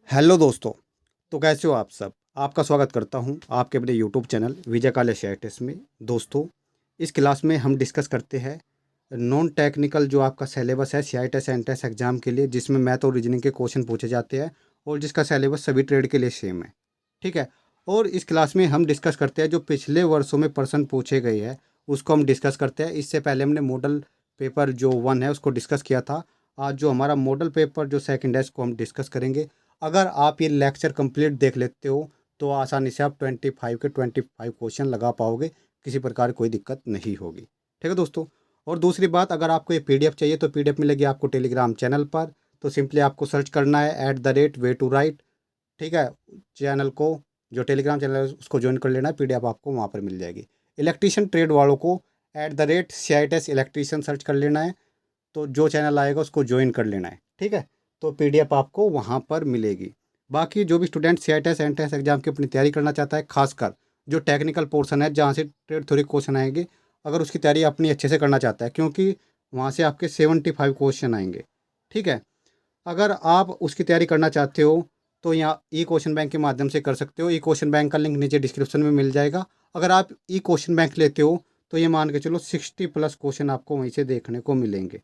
Hello दोस्तों। तो कैसे हो आप सब। आपका स्वागत करता हूं आपके अपने यूट्यूब चैनल विजय काले शेयर्स में। दोस्तों, इस क्लास में हम डिस्कस करते हैं नॉन टेक्निकल जो आपका सिलेबस है सी आई टेस एन टेस एग्जाम के लिए, जिसमें मैथ और रीजनिंग के क्वेश्चन पूछे जाते हैं और जिसका सिलेबस सभी ट्रेड के लिए सेम है। ठीक है। और इस क्लास में हम डिस्कस करते हैं जो पिछले वर्षों में प्रश्न पूछे गए हैं, उसको हम डिस्कस करते हैं। इससे पहले हमने मॉडल पेपर जो 1 है उसको डिस्कस किया था। आज जो हमारा मॉडल पेपर जो सेकंड है इसको हम डिस्कस करेंगे। अगर आप ये लेक्चर कंप्लीट देख लेते हो तो आसानी से आप 25 क्वेश्चन लगा पाओगे, किसी प्रकार कोई दिक्कत नहीं होगी। ठीक है दोस्तों। और दूसरी बात, अगर आपको ये पीडीएफ चाहिए तो पीडीएफ मिलेगी आपको टेलीग्राम चैनल पर। तो सिंपली आपको सर्च करना है @वे टू राइट। ठीक है। चैनल को, जो टेलीग्राम चैनल है उसको ज्वाइन कर लेना है, पीडीएफ आपको वहाँ पर मिल जाएगी। इलेक्ट्रीशियन ट्रेड वालों को @CITES इलेक्ट्रीशियन सर्च कर लेना है, तो जो चैनल आएगा उसको ज्वाइन कर लेना है। ठीक है। तो पीडीएफ आपको वहाँ पर मिलेगी। बाकी जो भी स्टूडेंट सी आई टेस एंट्रेंस एग्जाम की अपनी तैयारी करना चाहता है, खासकर जो टेक्निकल पोर्शन है जहाँ से ट्रेड थ्योरी क्वेश्चन आएंगे, अगर उसकी तैयारी अपनी अच्छे से करना चाहता है, क्योंकि वहाँ से आपके 75 क्वेश्चन आएंगे। ठीक है। अगर आप उसकी तैयारी करना चाहते हो तो यहाँ ई क्वेश्चन बैंक के माध्यम से कर सकते हो। ई क्वेश्चन बैंक का लिंक नीचे डिस्क्रिप्शन में मिल जाएगा। अगर आप ई क्वेश्चन बैंक लेते हो तो ये मान के चलो 60+ क्वेश्चन आपको वहीं से देखने को मिलेंगे।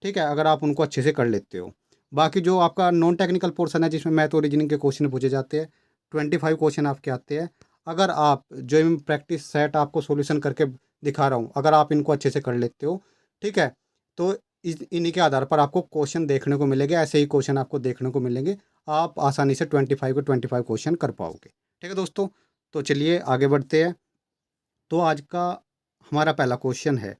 ठीक है, अगर आप उनको अच्छे से कर लेते हो। बाकी जो आपका नॉन टेक्निकल पोर्शन है जिसमें मैथ और रीजनिंग के क्वेश्चन पूछे जाते हैं, 25 क्वेश्चन आपके आते हैं। अगर आप जो मैं प्रैक्टिस सेट आपको सॉल्यूशन करके दिखा रहा हूँ, अगर आप इनको अच्छे से कर लेते हो, ठीक है, तो इन्हीं के आधार पर आपको क्वेश्चन देखने को मिलेंगे। ऐसे ही क्वेश्चन आपको देखने को मिलेंगे। आप आसानी से 25 क्वेश्चन कर पाओगे। ठीक है दोस्तों। तो चलिए आगे बढ़ते हैं। तो आज का हमारा पहला क्वेश्चन है,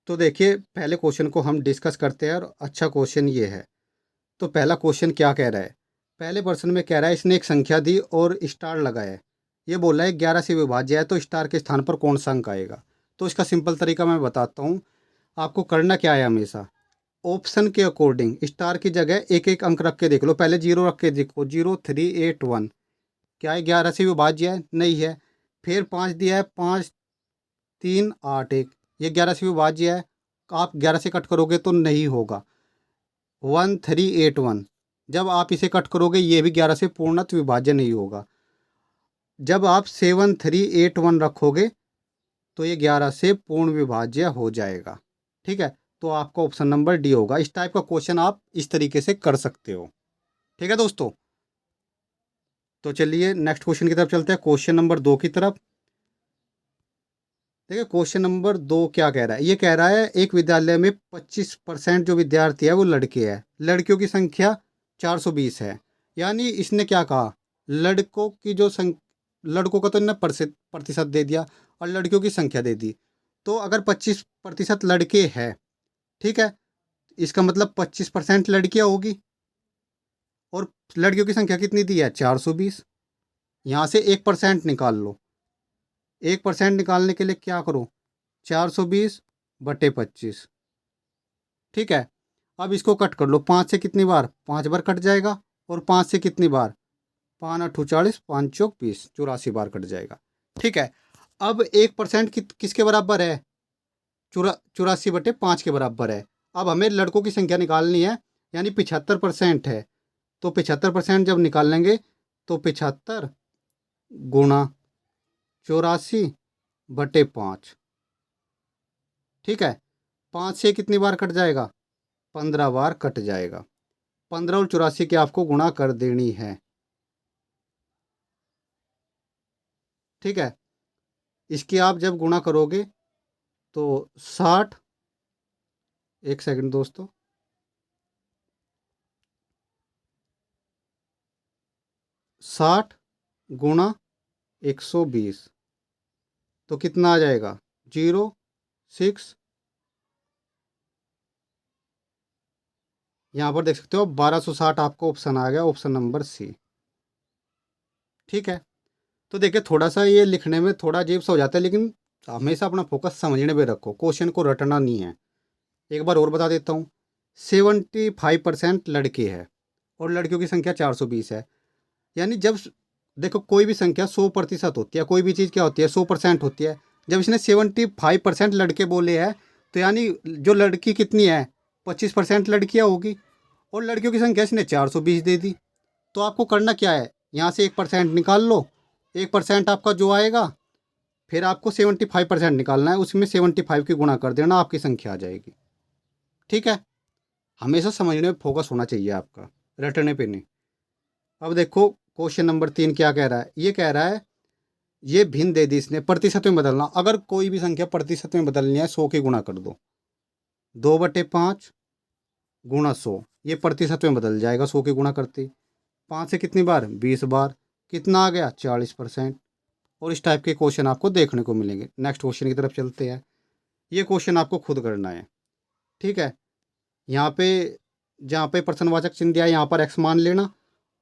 तो देखिए पहले क्वेश्चन को हम डिस्कस करते हैं और अच्छा क्वेश्चन ये है। तो पहला क्वेश्चन क्या कह रहा है, पहले प्रश्न में कह रहा है इसने एक संख्या दी और स्टार लगाया है। ये बोल रहा है 11 से विभाज्य है तो स्टार के स्थान पर कौन सा अंक आएगा। तो इसका सिंपल तरीका मैं बताता हूँ। आपको करना क्या है, हमेशा ऑप्शन के अकॉर्डिंग स्टार की जगह एक एक अंक रख के देख लो। पहले 0 रख के देखो, 0 3 8 1। क्या है, 11 से विभाज्य है? नहीं है। फिर 5 दिया है, 5 3 8 1, ये 11 से विभाज्य है। आप 11 से कट करोगे तो नहीं होगा। 1 3 8 1, जब आप इसे कट करोगे ये भी 11 से पूर्णतः विभाज्य नहीं होगा। जब आप 7 3 8 1 रखोगे तो ये 11 से पूर्ण विभाज्य हो जाएगा। ठीक है। तो आपका ऑप्शन नंबर डी होगा। इस टाइप का क्वेश्चन आप इस तरीके से कर सकते हो। ठीक है दोस्तों। तो चलिए नेक्स्ट क्वेश्चन की तरफ चलते हैं, क्वेश्चन नंबर 2 की तरफ। देखिए क्वेश्चन नंबर 2 क्या कह रहा है। ये कह रहा है एक विद्यालय में 25% जो विद्यार्थी है वो लड़के हैं, लड़कियों की संख्या 420 है। यानी इसने क्या कहा, लड़कों की जो लड़कों का तो इन्हें प्रतिशत दे दिया और लड़कियों की संख्या दे दी। तो अगर 25% लड़के हैं, ठीक है, इसका मतलब 25% लड़कियां होगी। और लड़कियों की संख्या कितनी दी है, 420। यहाँ से 1% निकाल लो। 1% निकालने के लिए क्या करो, 420/25। ठीक है। अब इसको कट कर लो, 5 से कितनी बार, 5 बार कट जाएगा। और 5 से कितनी बार, 5 8 40, 5 चौक 20, 84 बार कट जाएगा। ठीक है। अब 1% किसके बराबर है, 84/5 के बराबर है। अब हमें लड़कों की संख्या निकालनी है, यानी 75% है। तो 75% जब निकालेंगे तो 75 गुणा 84/5। ठीक है। 5 से कितनी बार कट जाएगा, 15 बार कट जाएगा। 15 और 84 की आपको गुणा कर देनी है। ठीक है। इसकी आप जब गुणा करोगे तो 60, एक सेकंड दोस्तों, 60 गुणा 120 तो कितना आ जाएगा, 06। यहाँ पर देख सकते हो 1260 आपको ऑप्शन आ गया, ऑप्शन नंबर सी। ठीक है। तो देखिए थोड़ा सा ये लिखने में थोड़ा अजीब सा हो जाता है, लेकिन हमेशा अपना फोकस समझने पे रखो, क्वेश्चन को रटना नहीं है। एक बार और बता देता हूँ, 75% लड़के हैं और लड़कियों की संख्या 420 है। यानी जब देखो कोई भी संख्या 100% होती है, कोई भी चीज़ क्या होती है, 100% होती है। जब इसने 75% लड़के बोले हैं तो यानी जो लड़की कितनी है, 25% लड़कियाँ होगी। और लड़कियों की संख्या इसने 420 दे दी। तो आपको करना क्या है, यहाँ से 1% निकाल लो, 1% आपका जो आएगा, फिर आपको 75% निकालना है, उसमें 75 की गुणा कर देना, आपकी संख्या आ जाएगी। ठीक है, हमेशा समझने में फोकस होना चाहिए आपका, रटने पे नहीं। अब देखो क्वेश्चन नंबर 3 क्या कह रहा है, ये कह रहा है ये भिन्न दे दी इसने, प्रतिशत में बदलना। अगर कोई भी संख्या प्रतिशत में बदलनी है 100 की गुणा कर दो, 2/5 गुणा 100, ये प्रतिशत में बदल जाएगा 100 की गुणा करते ही। 5 से कितनी बार, 20 बार, कितना आ गया, 40%। और इस टाइप के क्वेश्चन आपको देखने को मिलेंगे। नेक्स्ट क्वेश्चन की तरफ चलते हैं। ये क्वेश्चन आपको खुद करना है। ठीक है, यहाँ पे जहाँ पे प्रश्नवाचक चिन्ह दिया है यहाँ पर एक्स मान लेना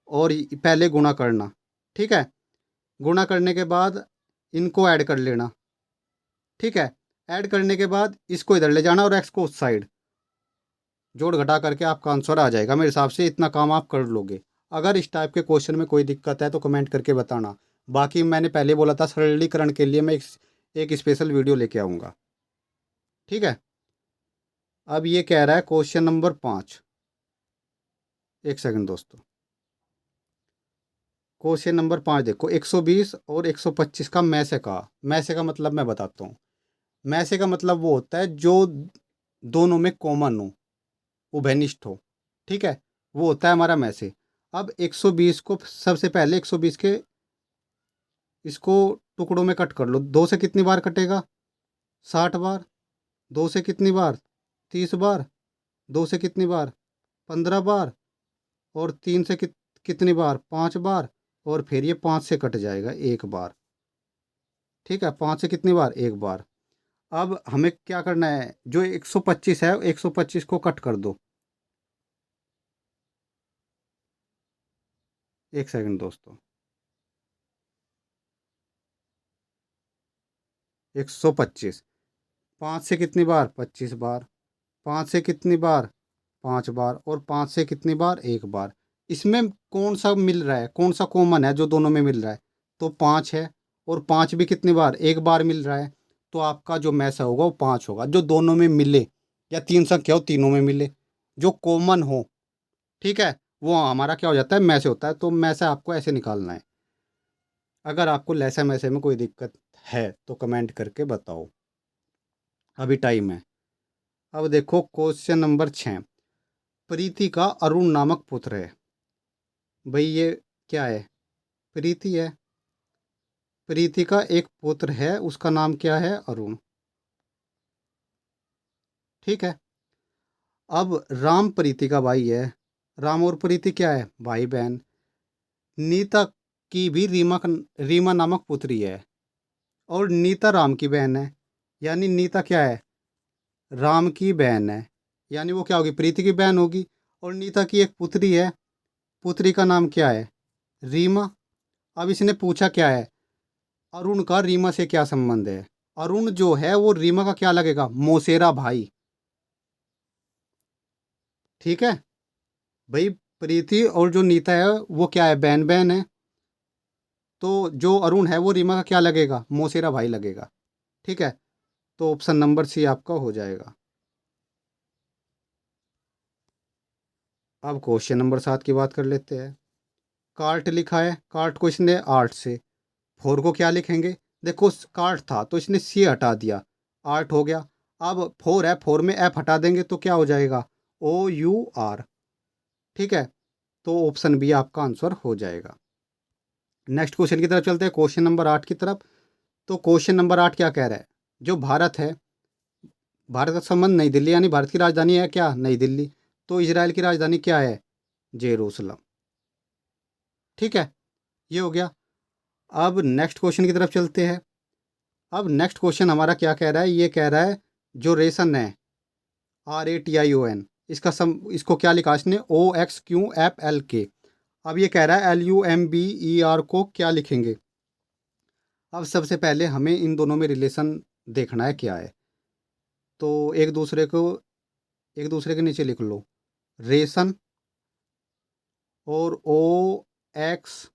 और पहले गुणा करना। ठीक है, गुणा करने के बाद इनको ऐड कर लेना। ठीक है, ऐड करने के बाद इसको इधर ले जाना और एक्स को उस साइड, जोड़ घटा करके आपका आंसर आ जाएगा। मेरे हिसाब से इतना काम आप कर लोगे। अगर इस टाइप के क्वेश्चन में कोई दिक्कत है तो कमेंट करके बताना। बाकी मैंने पहले बोला था सरलीकरण के लिए मैं एक स्पेशल वीडियो लेके आऊँगा। ठीक है, अब ये कह रहा है क्वेश्चन नंबर 5, एक सेकंड दोस्तों। क्वेश्चन नंबर 5 देखो, 120 और 125 का मैसे का, मैसे का मतलब मैं बताता हूँ। मैसे का मतलब वो होता है जो दोनों में कॉमन हो, उभयनिष्ठ हो। ठीक है, वो होता है हमारा मैसे। अब 120 को सबसे पहले 120 के इसको टुकड़ों में कट कर लो। 2 से कितनी बार कटेगा, 60 बार। 2 से कितनी बार, 30 बार। 2 से कितनी बार, 15 बार। और 3 से कितनी बार, 5 बार। और फिर ये 5 से कट जाएगा एक बार। ठीक है, 5 से कितनी बार, एक बार। अब हमें क्या करना है, जो 125 है 125 को कट कर दो। एक सेकंड दोस्तों। 125, 5 से कितनी बार, 25 बार। 5 से कितनी बार, 5 बार। और 5 से कितनी बार, एक बार। इसमें कौन सा मिल रहा है, कौन सा कॉमन है जो दोनों में मिल रहा है, तो 5 है। और 5 भी कितनी बार, एक बार मिल रहा है। तो आपका जो मैसा होगा वो 5 होगा, जो दोनों में मिले, या 3 संख्या हो तीनों में मिले, जो कॉमन हो। ठीक है, वो हमारा क्या हो जाता है, मैसे होता है। तो मैसे आपको ऐसे निकालना है। अगर आपको लैसा मैसे में कोई दिक्कत है तो कमेंट करके बताओ, अभी टाइम है। अब देखो क्वेश्चन नंबर 6, प्रीति का अरुण नामक पुत्र है। भाई ये क्या है, प्रीति है। प्रीति का एक पुत्र है, उसका नाम क्या है, अरुण। ठीक है, अब राम प्रीति का भाई है। राम और प्रीति क्या है, भाई बहन। नीता की भी रीमा नामक पुत्री है। और नीता राम की बहन है, यानी नीता क्या है, राम की बहन है। यानी वो क्या होगी, प्रीति की बहन होगी। और नीता की एक पुत्री है, पुत्री का नाम क्या है, रीमा। अब इसने पूछा क्या है, अरुण का रीमा से क्या संबंध है। अरुण जो है वो रीमा का क्या लगेगा, मौसेरा भाई। ठीक है भाई, प्रीति और जो नीता है वो क्या है, बहन बहन है। तो जो अरुण है वो रीमा का क्या लगेगा, मौसेरा भाई लगेगा। ठीक है, तो ऑप्शन नंबर सी आपका हो जाएगा। अब क्वेश्चन नंबर 7 की बात कर लेते हैं। कार्ट लिखा है, कार्ट को इसने आर्ट से, फोर को क्या लिखेंगे, देखो कार्ट था तो इसने सी हटा दिया, आर्ट हो गया। अब फोर है, फोर में एफ हटा देंगे तो क्या हो जाएगा, OUR। ठीक है, तो ऑप्शन बी आपका आंसर हो जाएगा। नेक्स्ट क्वेश्चन की तरफ चलते हैं, क्वेश्चन नंबर 8 की तरफ। तो क्वेश्चन नंबर 8 क्या कह रहा है, जो भारत है, भारत का संबंध नई दिल्ली, यानी भारत की राजधानी है क्या, नई दिल्ली। तो इजराइल की राजधानी क्या है, जेरूसलम। ठीक है, ये हो गया। अब नेक्स्ट क्वेश्चन की तरफ चलते हैं। अब नेक्स्ट क्वेश्चन हमारा क्या कह रहा है, ये कह रहा है जो रेशन है, RATION, इसको क्या लिखा इसने, OXQFLK। अब ये कह रहा है LUMBER को क्या लिखेंगे। अब सबसे पहले हमें इन दोनों में रिलेशन देखना है क्या है। तो एक दूसरे के नीचे लिख लो, रेशन और OXQFLK।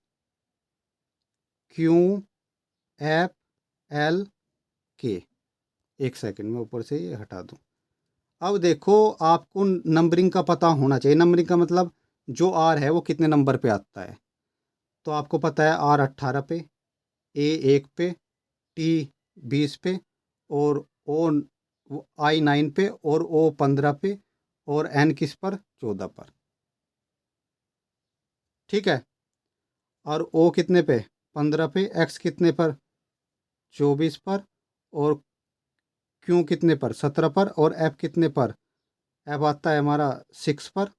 एक सेकंड में ऊपर से ये हटा दूँ। अब देखो, आपको नंबरिंग का पता होना चाहिए। नंबरिंग का मतलब जो आर है वो कितने नंबर पे आता है। तो आपको पता है आर 18 पे, ए 1 पे, टी 20 पे, और ओ आई 9 पे, और ओ 15 पे, और एन किस पर, 14 पर। ठीक है। और ओ कितने पे, 15 पे, एक्स कितने पर, 24 पर, और क्यू कितने पर, 17 पर, और एफ कितने पर, एफ आता है हमारा 6 पर,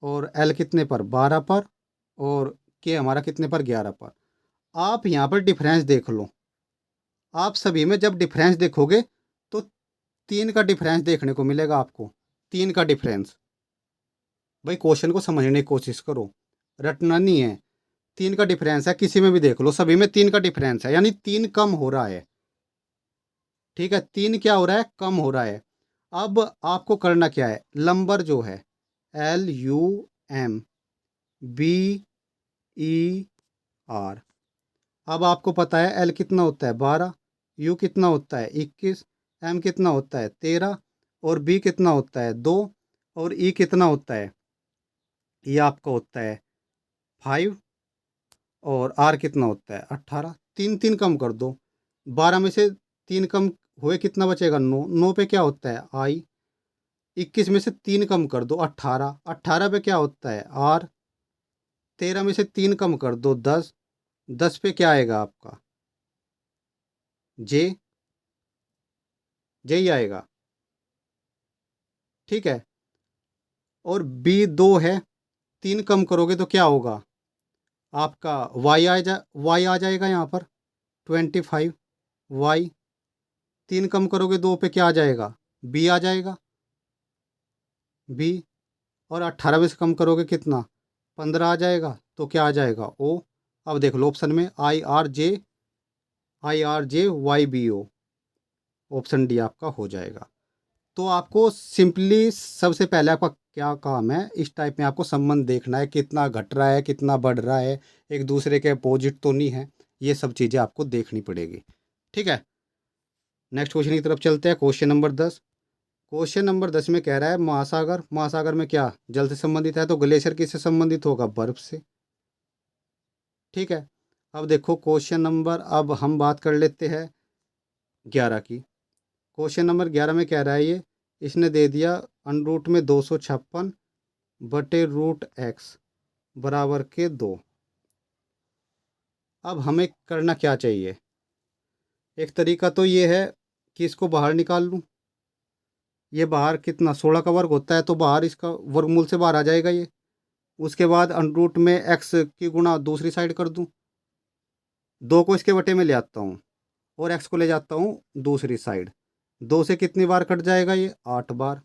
और एल कितने पर, 12 पर, और के हमारा कितने पर, 11 पर। आप यहाँ पर डिफरेंस देख लो। आप सभी में जब डिफरेंस देखोगे तो 3 का डिफरेंस देखने को मिलेगा आपको। 3 का डिफरेंस। भाई क्वेश्चन को समझने की कोशिश करो, रटना नहीं है। 3 का डिफरेंस है, किसी में भी देख लो, सभी में 3 का डिफरेंस है, यानी 3 कम हो रहा है। ठीक है, 3 क्या हो रहा है, कम हो रहा है। अब आपको करना क्या है, नंबर जो है LUMBER। अब आपको पता है एल कितना होता है, 12, यू कितना होता है, 21, एम कितना होता है, 13, और बी कितना होता है, 2, और ई कितना होता है, ये आपका होता है 5, और आर कितना होता है, 18। 3 3 कम कर दो। 12 में से 3 कम हुए, कितना बचेगा, 9। 9 पे क्या होता है, आई। 21 में से 3 कम कर दो, 18। 18 पे क्या होता है, आर। 13 में से 3 कम कर दो, 10। 10 पे क्या आएगा आपका, जे। जे ही आएगा। ठीक है। और बी 2 है, 3 कम करोगे तो क्या होगा आपका, वाई आ जाएगा यहाँ पर 25। वाई 3 कम करोगे 2 पे क्या आ जाएगा, बी आ जाएगा, बी। और 18 में से कम करोगे कितना, 15 आ जाएगा, तो क्या आ जाएगा, ओ। अब देख लो ऑप्शन में IRJ YBO, ऑप्शन डी आपका हो जाएगा। तो आपको सिंपली सबसे पहले आपका क्या काम है, इस टाइप में आपको संबंध देखना है, कितना घट रहा है, कितना बढ़ रहा है, एक दूसरे के अपोजिट तो नहीं है। ये सब चीज़ें आपको देखनी पड़ेगी। ठीक है। नेक्स्ट क्वेश्चन की तरफ चलते हैं। Question number 10। क्वेश्चन नंबर 10 में कह रहा है महासागर। महासागर में क्या जल से संबंधित है, तो ग्लेशियर किससे संबंधित होगा, बर्फ से। ठीक है। अब देखो क्वेश्चन नंबर, अब हम बात कर लेते हैं 11 की। क्वेश्चन नंबर 11 में कह रहा है ये, इसने दे दिया √ में 256 बटे √x बराबर के 2। अब हमें करना क्या चाहिए, एक तरीका तो ये है कि इसको बाहर निकाल लूँ। ये बाहर कितना, 16 का वर्ग होता है, तो बाहर इसका वर्गमूल से बाहर आ जाएगा ये। उसके बाद √ में x की गुणा दूसरी साइड कर दूँ। 2 को इसके बटे में ले आता हूँ, और x को ले जाता हूँ दूसरी साइड। 2 से कितनी बार कट जाएगा ये, 8 बार।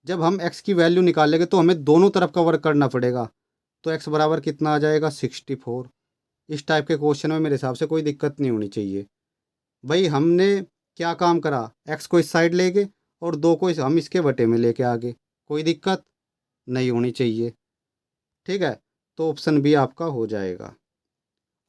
जब हम x की वैल्यू निकालेंगे तो हमें दोनों तरफ का वर्ग करना पड़ेगा। तो x बराबर कितना आ जाएगा, 64। इस टाइप के क्वेश्चन में मेरे हिसाब से कोई दिक्कत नहीं होनी चाहिए। भाई हमने क्या काम करा, x को इस साइड ले गए, और 2 को हम इसके बटे में लेके आ गए। कोई दिक्कत नहीं होनी चाहिए। ठीक है। तो ऑप्शन बी आपका हो जाएगा।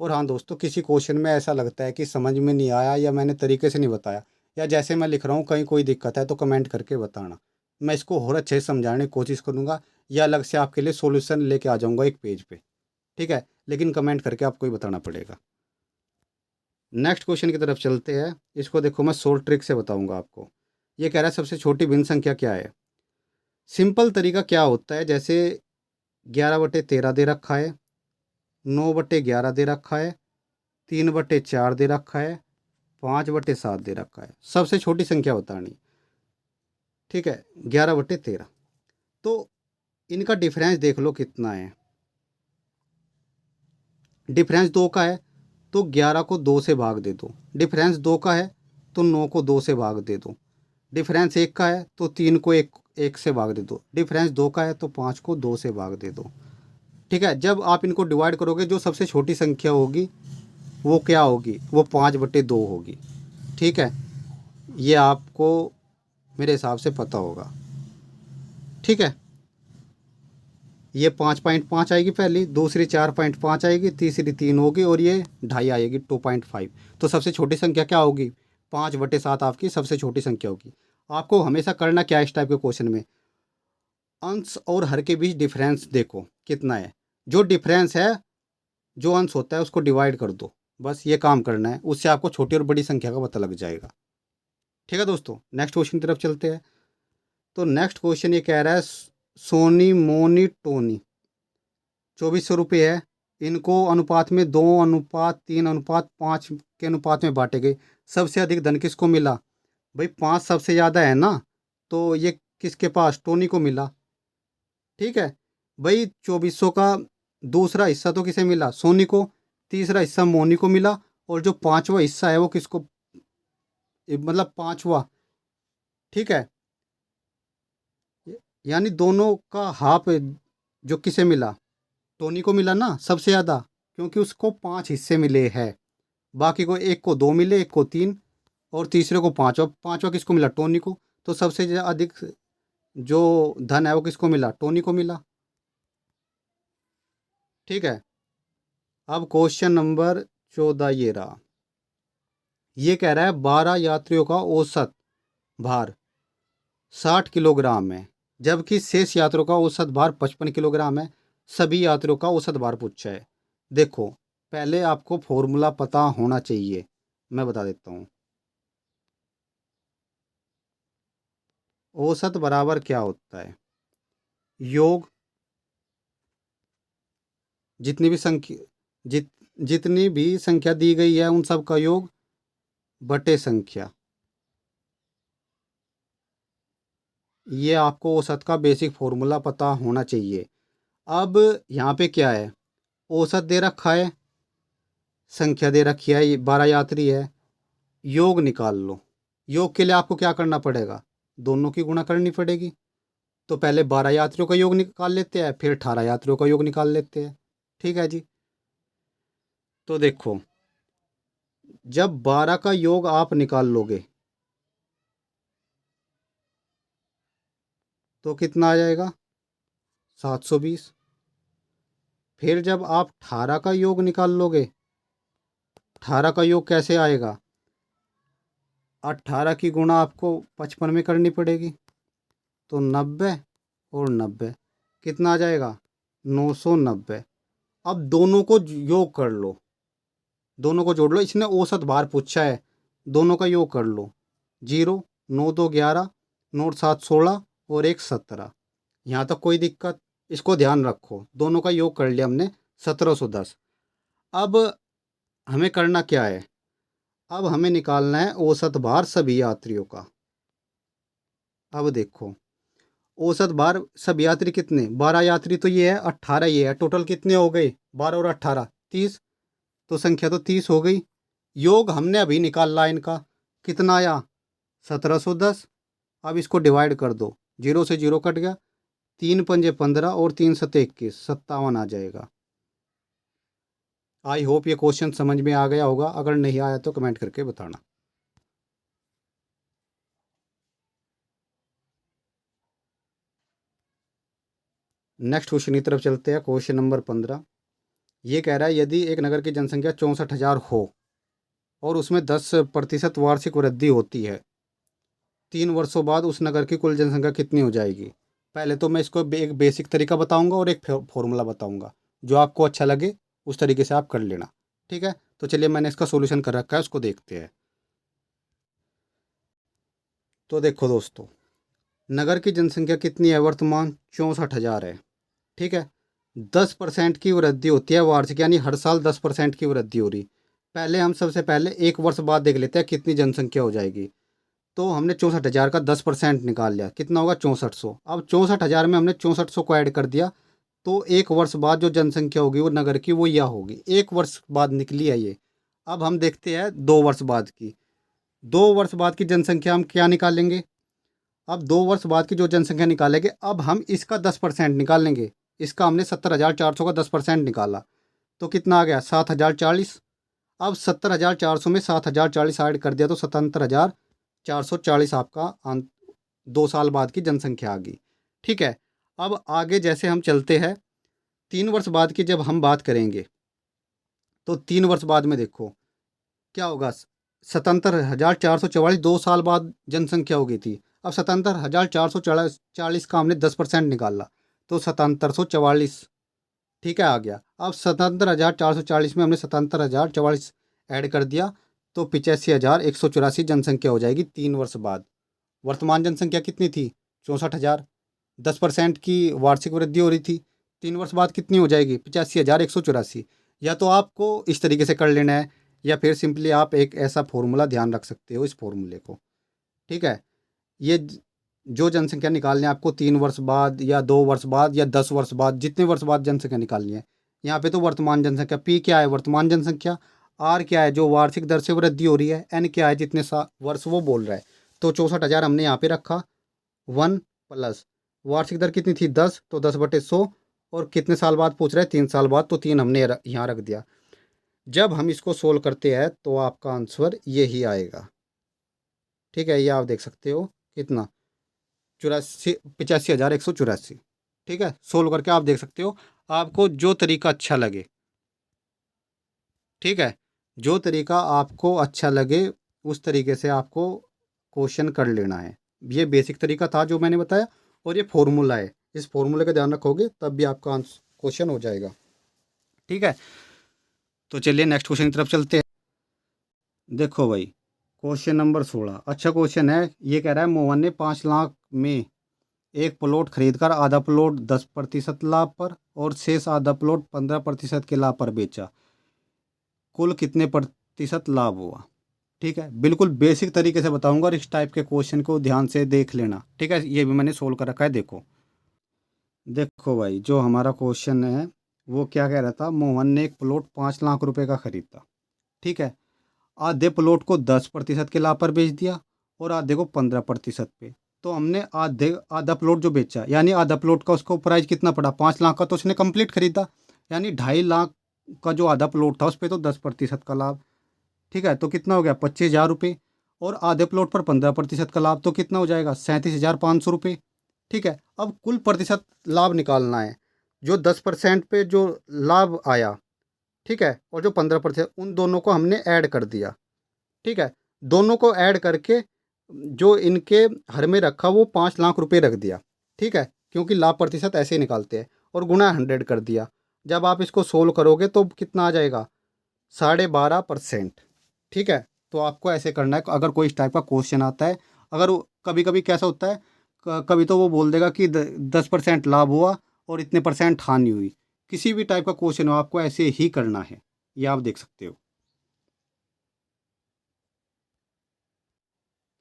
और हाँ दोस्तों, किसी क्वेश्चन में ऐसा लगता है कि समझ में नहीं आया, या मैंने तरीके से नहीं बताया, या जैसे मैं लिख रहा हूँ कहीं कोई दिक्कत है, तो कमेंट करके बताना। मैं इसको और अच्छे से समझाने की कोशिश करूँगा, या अलग से आपके लिए सॉल्यूशन लेके आ जाऊँगा एक पेज पे। ठीक है। लेकिन कमेंट करके आपको ही बताना पड़ेगा। नेक्स्ट क्वेश्चन की तरफ चलते हैं। इसको देखो, मैं शॉर्ट ट्रिक से बताऊँगा आपको। ये कह रहा है सबसे छोटी भिन्न संख्या क्या है। सिंपल तरीका क्या होता है, जैसे 11/13 दे रखा है, 9/11 दे रखा है, 3/4 दे रखा है, 5/7 दे रखा है। सबसे छोटी संख्या बतानी। ठीक है। 11/13। तो इनका डिफरेंस देख लो कितना है। डिफरेंस 2 का है, तो 11 को 2 से भाग दे दो। डिफरेंस 2 का है, तो 9 को 2 से भाग दे दो। डिफरेंस 1 का है, तो 3 को 1 से भाग दे दो। डिफरेंस 2 का है, तो 5 को 2 से भाग दे दो। ठीक है। जब आप इनको डिवाइड करोगे, जो सबसे छोटी संख्या होगी वो क्या होगी, वो 5/2 होगी। ठीक है। ये आपको मेरे हिसाब से पता होगा। ठीक है। ये 5.5 आएगी पहली, दूसरी 4.5 आएगी, तीसरी 3 होगी, और ये 2.5 आएगी, 2.5। तो सबसे छोटी संख्या क्या होगी, 5/7 आपकी सबसे छोटी संख्या होगी। आपको हमेशा करना क्या है इस टाइप के क्वेश्चन में, अंश और हर के बीच डिफरेंस देखो कितना है, जो डिफरेंस है, जो अंश होता है उसको डिवाइड कर दो, बस ये काम करना है, उससे आपको छोटी और बड़ी संख्या का पता लग जाएगा। ठीक है दोस्तों, नेक्स्ट क्वेश्चन की तरफ चलते हैं। तो नेक्स्ट क्वेश्चन ये कह रहा है, सोनी मोनी टोनी 2400 रुपये है, इनको अनुपात में 2:3:5 के अनुपात में बांटे गए, सबसे अधिक धन किसको मिला? भाई 5 सबसे ज़्यादा है ना, तो ये किसके पास, टोनी को मिला। ठीक है भाई, 2400 का दूसरा हिस्सा तो किसे मिला? सोनी को। तीसरा हिस्सा मोनी को मिला, और जो पांचवा हिस्सा है वो किसको, मतलब पांचवा, ठीक है, यानी दोनों का हाफ जो किसे मिला, टोनी को मिला ना सबसे ज़्यादा, क्योंकि उसको 5 हिस्से मिले हैं। बाकी को, एक को 2 मिले, एक को 3, और तीसरे को पांचवा, पांचवा किसको मिला? टोनी को। तो सबसे अधिक जो धन है वो किसको मिला? टोनी को मिला। ठीक है, अब क्वेश्चन नंबर 14 ये रहा, ये कह रहा है 12 यात्रियों का औसत भार 60 किलोग्राम है, जबकि शेष यात्रियों का औसत भार 55 किलोग्राम है। सभी यात्रियों का औसत भार पूछा है। देखो, पहले आपको फॉर्मूला पता होना चाहिए, मैं बता देता हूँ। औसत बराबर क्या होता है? योग, जितनी भी संख्या, जितनी भी संख्या दी गई है उन सब का योग बटे संख्या। ये आपको औसत का बेसिक फॉर्मूला पता होना चाहिए। अब यहाँ पे क्या है, औसत दे रखा है, संख्या दे रखी है, ये 12 यात्री है, योग निकाल लो। योग के लिए आपको क्या करना पड़ेगा? दोनों की गुणा करनी पड़ेगी। तो पहले 12 यात्रियों का योग निकाल लेते हैं, फिर 18 यात्रियों का योग निकाल लेते हैं। ठीक है जी। तो देखो, जब 12 का योग आप निकाल लोगे तो कितना आ जाएगा? 720। फिर जब आप 18 का योग निकाल लोगे, 18 का योग कैसे आएगा? 18 की गुणा आपको 55 में करनी पड़ेगी, तो 90 और 90 कितना आ जाएगा? 990। अब दोनों को योग कर लो, दोनों को जोड़ लो, इसने औसत भार पूछा है, दोनों का योग कर लो। 0, 9 2 11, 9 7 16 और 1 17। यहाँ तक कोई दिक्कत? इसको ध्यान रखो, दोनों का योग कर लिया हमने, 1710। अब हमें करना क्या है? अब हमें निकालना है औसत भार सभी यात्रियों का। अब देखो, औसत भार सब यात्री कितने, 12 यात्री तो ये है, 18 ये है, टोटल कितने हो गए? 12 और 18 30, तो संख्या तो 30 हो गई। योग हमने अभी निकाला इनका, कितना आया? 1710। अब इसको डिवाइड कर दो, 0 से 0 कट गया, 3 पंजे 15 और 3 सत्ते 21, 57 आ जाएगा। आई होप ये क्वेश्चन समझ में आ गया होगा, अगर नहीं आया तो कमेंट करके बताना। नेक्स्ट क्वेश्चन की तरफ चलते हैं, क्वेश्चन नंबर 15। ये कह रहा है, यदि एक नगर की जनसंख्या 64,000 हो और उसमें 10% वार्षिक वृद्धि होती है, 3 वर्षों बाद उस नगर की कुल जनसंख्या कितनी हो जाएगी? पहले तो मैं इसको एक बेसिक तरीका बताऊंगा और एक फॉर्मूला बताऊंगा, जो आपको अच्छा लगे उस तरीके से आप कर लेना। ठीक है, तो चलिए मैंने इसका सोल्यूशन कर रखा है, उसको देखते हैं। तो देखो दोस्तों, नगर की जनसंख्या कितनी है वर्तमान? 64,000 है। ठीक है, 10% की वृद्धि होती है वार्षिक, यानी हर साल 10% की वृद्धि हो रही। पहले हम सबसे पहले 1 वर्ष बाद देख लेते हैं कितनी जनसंख्या हो जाएगी। तो हमने 64,000 का 10% निकाल लिया, कितना होगा? 6400। अब 64,000 में हमने 6400 को ऐड कर दिया, तो 1 वर्ष बाद जो जनसंख्या होगी वो नगर की, वो यह होगी। 1 वर्ष बाद निकली है ये। अब हम देखते हैं 2 वर्ष बाद की। 2 वर्ष बाद की जनसंख्या हम क्या निकालेंगे? अब 2 वर्ष बाद की जो जनसंख्या निकालेंगे, अब हम इसका 10% निकालेंगे। इसका हमने 70,400 का 10% निकाला, तो कितना आ गया? 7,040। अब 70,400 में 7,040 ऐड कर दिया, तो 77,440 आपका 2 साल बाद की जनसंख्या आ गई। ठीक है, अब आगे जैसे हम चलते हैं, 3 वर्ष बाद की जब हम बात करेंगे, तो 3 वर्ष बाद में देखो क्या होगा? 77,444 2 साल बाद जनसंख्या हो गई थी। अब 77,440 का हमने 10% निकाला तो 7744, ठीक है, आ गया। अब 77,440 में हमने 77,044 ऐड कर दिया तो 85,184 जनसंख्या हो जाएगी 3 वर्ष बाद। वर्तमान जनसंख्या कितनी थी? 64,000। 10% की वार्षिक वृद्धि हो रही थी। 3 वर्ष बाद कितनी हो जाएगी? 85,184। या तो आपको इस तरीके से कर लेना है या फिर सिंपली आप एक ऐसा फॉर्मूला ध्यान रख सकते हो, इस फॉर्मूले को, ठीक है। ये जो जनसंख्या निकालनी है आपको 3 वर्ष बाद या 2 वर्ष बाद या 10 वर्ष बाद, जितने वर्ष बाद जनसंख्या निकालनी है। यहाँ पे तो वर्तमान जनसंख्या पी क्या है? वर्तमान जनसंख्या। आर क्या है? जो वार्षिक दर से वृद्धि हो रही है। एन क्या है? जितने वर्ष वो बोल रहा है। तो 64,000 हमने यहाँ पे रखा। 1 प्लस वार्षिक दर कितनी थी? 10, तो 10/100। और कितने साल बाद पूछ रहा है? 3 साल बाद, तो 3 हमने यहाँ रख दिया। जब हम इसको सोल्व करते हैं तो आपका आंसर यही आएगा, ठीक है। ये आप देख सकते हो कितना, 85,184, ठीक है। सोल्व करके आप देख सकते हो, आपको जो तरीका अच्छा लगे, ठीक है, जो तरीका आपको अच्छा लगे उस तरीके से आपको क्वेश्चन कर लेना है। ये बेसिक तरीका था जो मैंने बताया, और ये फॉर्मूला है। इस फॉर्मूले का ध्यान रखोगे तब भी आपका आंसर क्वेश्चन हो जाएगा, ठीक है। तो चलिए नेक्स्ट क्वेश्चन की तरफ चलते हैं। देखो भाई, क्वेश्चन नंबर 16 अच्छा क्वेश्चन है। ये कह रहा है मोहन ने 5 लाख में एक प्लॉट खरीदकर आधा प्लॉट 10% लाभ पर और शेष आधा प्लॉट 15% के लाभ पर बेचा। कुल कितने प्रतिशत लाभ हुआ? ठीक है, बिल्कुल बेसिक तरीके से बताऊंगा और इस टाइप के क्वेश्चन को ध्यान से देख लेना, ठीक है। ये भी मैंने सोल्व कर रखा है। देखो देखो भाई, जो हमारा क्वेश्चन है वो क्या कह रहा था? मोहन ने एक प्लॉट 5 लाख रुपए का खरीदा, ठीक है। आधे प्लॉट को 10% के लाभ पर बेच दिया और आधे को 15% पे। तो हमने आधा प्लॉट जो बेचा, यानी आधा प्लॉट का उसको प्राइस कितना पड़ा? 5 लाख का, तो उसने कंप्लीट खरीदा। यानी 2.5 लाख का जो आधा प्लॉट था उस पर तो 10% का लाभ, ठीक है। तो कितना हो गया? 25,000 रुपये। और आधे प्लॉट पर 15% का लाभ तो कितना हो जाएगा? 37,500 रुपये, ठीक है। अब कुल प्रतिशत लाभ निकालना है। जो 10% पे जो लाभ आया, ठीक है, और जो 15%, उन दोनों को हमने ऐड कर दिया, ठीक है। दोनों को ऐड करके जो इनके हर में रखा वो 5 लाख रुपए रख दिया, ठीक है, क्योंकि लाभ प्रतिशत ऐसे ही निकालते हैं, और गुणा 100 कर दिया। जब आप इसको सोल्व करोगे तो कितना आ जाएगा? 12.5%, ठीक है। तो आपको ऐसे करना है। अगर कोई इस टाइप का क्वेश्चन आता है, अगर कभी कभी कैसा होता है, कभी तो वो बोल देगा कि 10% लाभ हुआ और इतने % हानि हुई। किसी भी टाइप का क्वेश्चन हो आपको ऐसे ही करना है। ये आप देख सकते हो।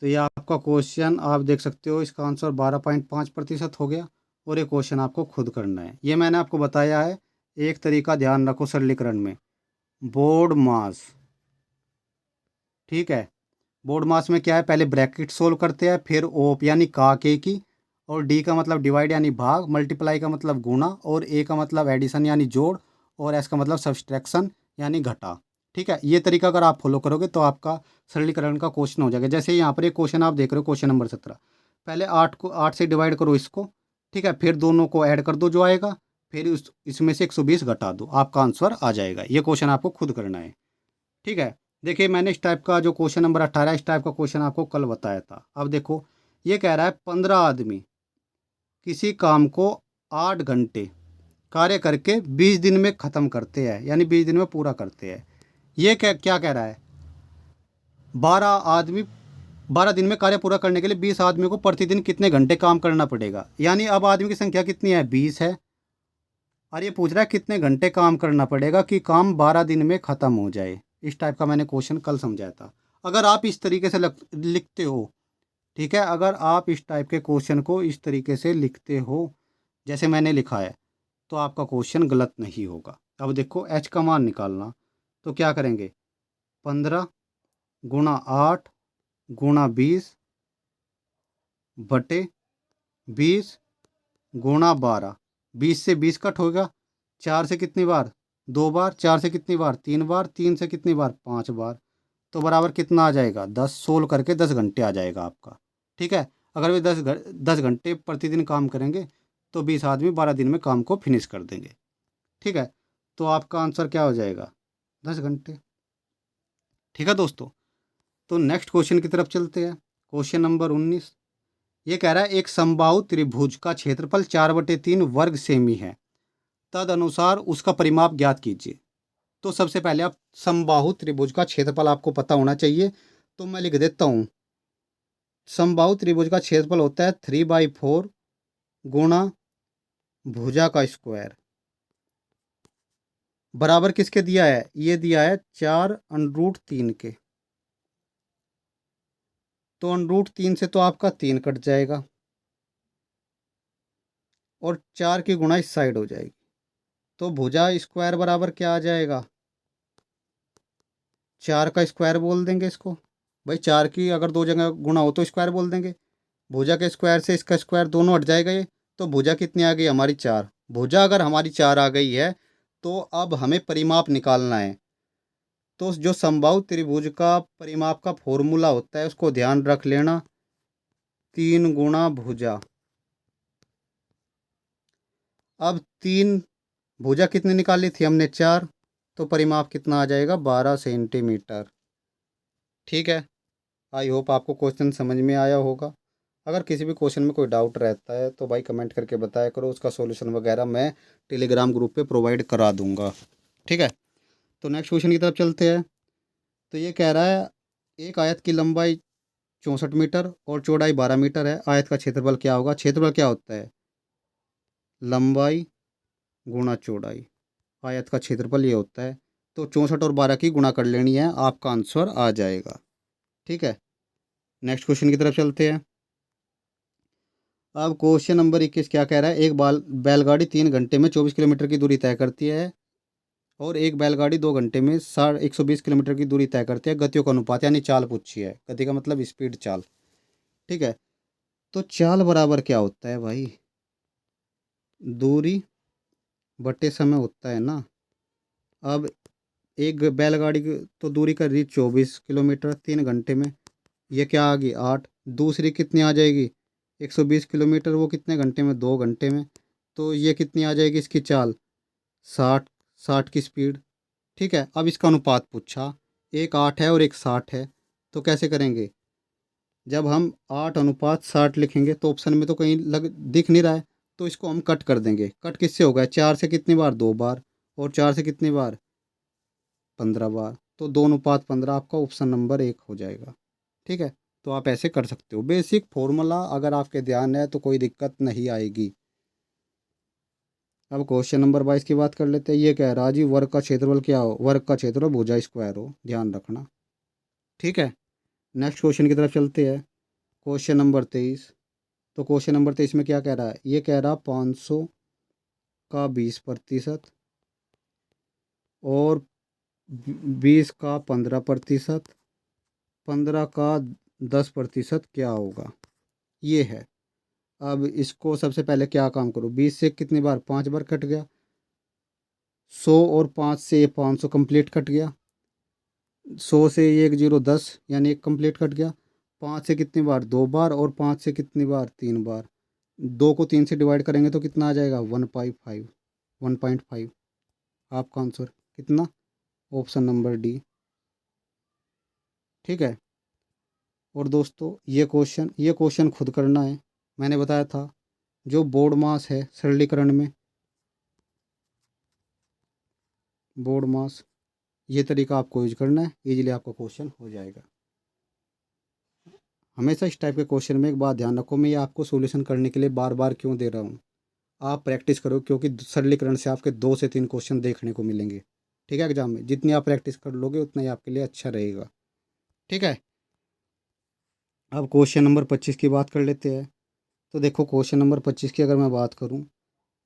तो ये आपका क्वेश्चन आप देख सकते हो, इसका आंसर 12.5% हो गया। और ये क्वेश्चन आपको खुद करना है। ये मैंने आपको बताया है। एक तरीका ध्यान रखो सरलीकरण में, बोर्ड मास, ठीक है। बोर्ड मास में क्या है? पहले ब्रैकेट सोल्व करते हैं, फिर ओप यानी का के की, और डी का मतलब डिवाइड यानी भाग, मल्टीप्लाई का मतलब गुणा, और ए का मतलब एडिशन यानी जोड़, और एस का मतलब सब्सट्रैक्शन यानी घटा, ठीक है। ये तरीका अगर आप फॉलो करोगे तो आपका सरलीकरण का क्वेश्चन हो जाएगा। जैसे यहाँ पर एक क्वेश्चन आप देख रहे हो, क्वेश्चन नंबर 17। पहले 8 से डिवाइड करो इसको, ठीक है, फिर दोनों को ऐड कर दो जो आएगा, फिर इसमें से 120 घटा दो, आपका आंसर आ जाएगा। ये क्वेश्चन आपको खुद करना है, ठीक है। देखिए, मैंने इस टाइप का जो क्वेश्चन नंबर 18 इस टाइप का क्वेश्चन आपको कल बताया था। अब देखो, ये कह रहा है 15 आदमी किसी काम को 8 घंटे कार्य करके 20 दिन में ख़त्म करते हैं, यानी 20 दिन में पूरा करते हैं। ये क्या क्या कह रहा है? 12 दिन में कार्य पूरा करने के लिए 20 आदमियों को प्रतिदिन कितने घंटे काम करना पड़ेगा। यानी अब आदमी की संख्या कितनी है? 20 है। और ये पूछ रहा है कितने घंटे काम करना पड़ेगा कि काम 12 दिन में ख़त्म हो जाए। इस टाइप का मैंने क्वेश्चन कल समझाया था। अगर आप इस तरीके से लिखते हो, ठीक है, अगर आप इस टाइप के क्वेश्चन को इस तरीके से लिखते हो जैसे मैंने लिखा है, तो आपका क्वेश्चन गलत नहीं होगा। अब देखो, एच का मान निकालना, तो क्या करेंगे? 15 गुणा 8 गुणा 20/20 गुणा 12। 20 से 20 कट होगा। 4 से कितनी बार? 2 बार। 4 से कितनी बार? 3 बार। 3 से कितनी बार? 5 बार। तो बराबर कितना आ जाएगा? 10। सोल्व करके 10 घंटे आ जाएगा आपका, ठीक है। अगर वे 10 घंटे प्रतिदिन काम करेंगे तो 20 आदमी 12 दिन में काम को फिनिश कर देंगे, ठीक है। तो आपका आंसर क्या हो जाएगा? 10 घंटे, ठीक है दोस्तों। तो नेक्स्ट क्वेश्चन की तरफ चलते हैं। Question number 19। ये कह रहा है एक समबाहु त्रिभुज का क्षेत्रफल 4/3 वर्ग सेमी है, तद अनुसार उसका परिमाप ज्ञात कीजिए। तो सबसे पहले आप समबाहु त्रिभुज का क्षेत्रफल आपको पता होना चाहिए, तो मैं लिख देता हूँ। समबाहु त्रिभुज का क्षेत्रफल होता है 3/4 गुणा भुजा का स्क्वायर, बराबर किसके दिया है, ये दिया है 4√3 के। तो √3 से तो आपका 3 कट जाएगा और 4 की गुणा इस साइड हो जाएगी। तो भुजा स्क्वायर बराबर क्या आ जाएगा, 4 का स्क्वायर बोल देंगे इसको। भाई 4 की अगर दो जगह गुणा हो तो स्क्वायर बोल देंगे। भुजा के स्क्वायर से इसका स्क्वायर दोनों हट जाएगा ये। तो भुजा कितनी आ गई हमारी 4। भुजा अगर हमारी 4 आ गई है तो अब हमें परिमाप निकालना है। तो जो समबाहु त्रिभुज का परिमाप का फॉर्मूला होता है उसको ध्यान रख लेना, 3 गुणा भुजा। अब 3 भुजा कितनी निकाली थी हमने, 4, तो परिमाप कितना आ जाएगा, 12 सेंटीमीटर। ठीक है, आई होप आपको क्वेश्चन समझ में आया होगा। अगर किसी भी क्वेश्चन में कोई डाउट रहता है तो भाई कमेंट करके बताया करो, उसका सॉल्यूशन वगैरह मैं टेलीग्राम ग्रुप पे प्रोवाइड करा दूंगा। ठीक है, तो नेक्स्ट क्वेश्चन की तरफ चलते हैं। तो ये कह रहा है एक आयत की लंबाई 64 मीटर और चौड़ाई 12 मीटर है, आयत का क्षेत्रफल क्या होगा। क्षेत्रफल क्या होता है, लंबाई गुणा चौड़ाई, आयत का क्षेत्रफल ये होता है। तो 64 और 12 की गुणा कर लेनी है, आपका आंसर आ जाएगा। ठीक है, नेक्स्ट क्वेश्चन की तरफ चलते हैं। अब क्वेश्चन नंबर 21 क्या कह रहा है, एक बैलगाड़ी 3 घंटे में 24 किलोमीटर की दूरी तय करती है और एक बैलगाड़ी 2 घंटे में 120 किलोमीटर की दूरी तय करती है। गतियों का अनुपात यानी चाल पूछी है, गति का मतलब स्पीड, चाल। ठीक है, तो चाल बराबर क्या होता है भाई, दूरी बटे समय होता है ना। अब एक बैलगाड़ी की तो दूरी कर रही 24 किलोमीटर 3 घंटे में, ये क्या आ गई 8। दूसरी कितनी आ जाएगी 120 किलोमीटर, वो कितने घंटे में, 2 घंटे में। तो ये कितनी आ जाएगी इसकी चाल, 60, 60 की स्पीड। ठीक है, अब इसका अनुपात पूछा, एक 8 है और एक 60 है। तो कैसे करेंगे, जब हम 8:60 लिखेंगे तो ऑप्शन में तो कहीं दिख नहीं रहा है, तो इसको हम कट कर देंगे। कट किससे होगा, 4 से कितनी बार, 2 बार, और 4 से कितनी बार, 15 बार। तो 2:15 आपका ऑप्शन नंबर 1 हो जाएगा। ठीक है, तो आप ऐसे कर सकते हो। बेसिक फॉर्मूला अगर आपके ध्यान है तो कोई दिक्कत नहीं आएगी। अब क्वेश्चन नंबर 22 की बात कर लेते हैं। ये कह रहा है जी वर्ग का क्षेत्रफल क्या हो, वर्ग का क्षेत्रफल भुजा स्क्वायर हो, ध्यान रखना। ठीक है, नेक्स्ट क्वेश्चन की तरफ चलते हैं। Question number 23। तो क्वेश्चन नंबर 23 में क्या कह रहा है, ये कह रहा 500 का 20% और 20 का 15%, 15 का 10% क्या होगा, ये है। अब इसको सबसे पहले क्या काम करो, 20 से कितनी बार, 5 बार कट गया। 100 और 5 से ये 500 कंप्लीट कट गया। 100 से ये 1 0 10 यानी एक कंप्लीट कट गया। 5 से कितनी बार, 2 बार, और 5 से कितनी बार, 3 बार। 2 को 3 से डिवाइड करेंगे तो कितना आ जाएगा, 1.5, 1.5। आपका आंसर कितना, ऑप्शन नंबर डी। ठीक है, और दोस्तों ये क्वेश्चन खुद करना है। मैंने बताया था जो बोर्ड मास है सरलीकरण में, बोर्ड मास, ये तरीका आपको यूज करना है, इजीली आपका क्वेश्चन हो जाएगा। हमेशा इस टाइप के क्वेश्चन में एक बात ध्यान रखो, मैं ये आपको सॉल्यूशन करने के लिए बार बार क्यों दे रहा हूँ, आप प्रैक्टिस करो, क्योंकि सरलीकरण से आपके 2 से 3 क्वेश्चन देखने को मिलेंगे। ठीक है, एग्जाम में जितनी आप प्रैक्टिस कर लोगे उतना ही आपके लिए अच्छा रहेगा। ठीक है, अब क्वेश्चन नंबर 25 की बात कर लेते हैं। तो देखो क्वेश्चन नंबर 25 की अगर मैं बात करूँ,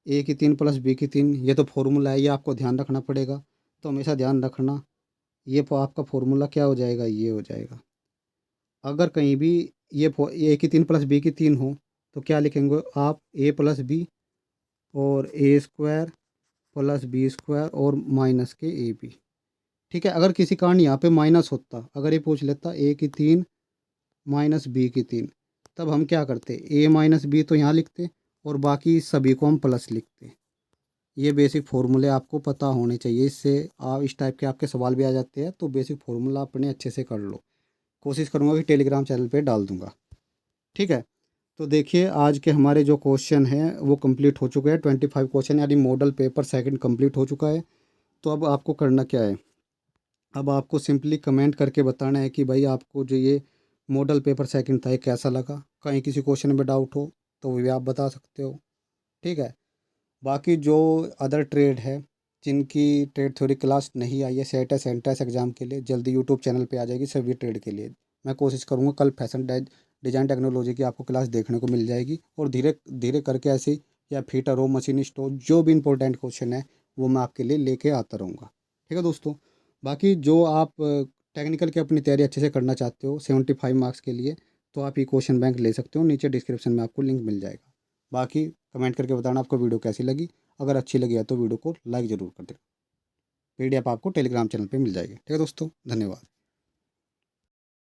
ए की 3 प्लस बी की 3, ये तो फॉर्मूला है, ये आपको ध्यान रखना पड़ेगा। तो हमेशा ध्यान रखना, ये आपका फॉर्मूला क्या हो जाएगा, ये हो जाएगा। अगर कहीं भी ये ए की 3 प्लस बी की 3 हो तो क्या लिखेंगे आप, ए प्लस बी और ए स्क्वायर प्लस बी स्क्वायर और माइनस के ए बी। ठीक है, अगर किसी कारण यहाँ पे माइनस होता, अगर ये पूछ लेता ए की 3 माइनस बी की 3, तब हम क्या करते, ए माइनस बी तो यहाँ लिखते और बाकी सभी को हम प्लस लिखते। ये बेसिक फार्मूले आपको पता होने चाहिए, इससे आप इस टाइप के आपके सवाल भी आ जाते हैं। तो बेसिक फार्मूला अपने अच्छे से कर लो, कोशिश करूँगा कि टेलीग्राम चैनल पे डाल दूँगा। ठीक है, तो देखिए आज के हमारे जो क्वेश्चन हैं वो कंप्लीट हो चुके हैं। 25 क्वेश्चन यानी मॉडल पेपर सेकंड कंप्लीट हो चुका है। तो अब आपको करना क्या है, अब आपको सिंपली कमेंट करके बताना है कि भाई आपको जो ये मॉडल पेपर सेकंड था ये कैसा लगा। कहीं किसी क्वेश्चन में डाउट हो तो वो भी आप बता सकते हो, ठीक है। बाकी जो अदर ट्रेड है, जिनकी ट्रेड थ्योरी क्लास नहीं आई है सेट एस एंट्रेंस एग्ज़ाम के लिए, जल्दी यूट्यूब चैनल पे आ जाएगी सभी ट्रेड के लिए। मैं कोशिश करूँगा कल फैशन डिज़ाइन टेक्नोलॉजी की आपको क्लास देखने को मिल जाएगी, और धीरे धीरे करके ऐसे या फिटर हो, मशीनिस्ट हो, जो भी इंपॉर्टेंट क्वेश्चन है वो मैं आपके लिए लेके आता रहूँगा, ठीक है दोस्तों। बाकी जो आप टेक्निकल की अपनी तैयारी अच्छे से करना चाहते हो 75 मार्क्स के लिए, तो आप ये क्वेश्चन बैंक ले सकते हो, नीचे डिस्क्रिप्शन में आपको लिंक मिल जाएगा। बाकी कमेंट करके बताना आपको वीडियो कैसी लगी। अगर अच्छी लगी है तो वीडियो को लाइक ज़रूर कर देना। पीडीएफ आपको टेलीग्राम चैनल पे मिल जाएगी, ठीक है दोस्तों, धन्यवाद।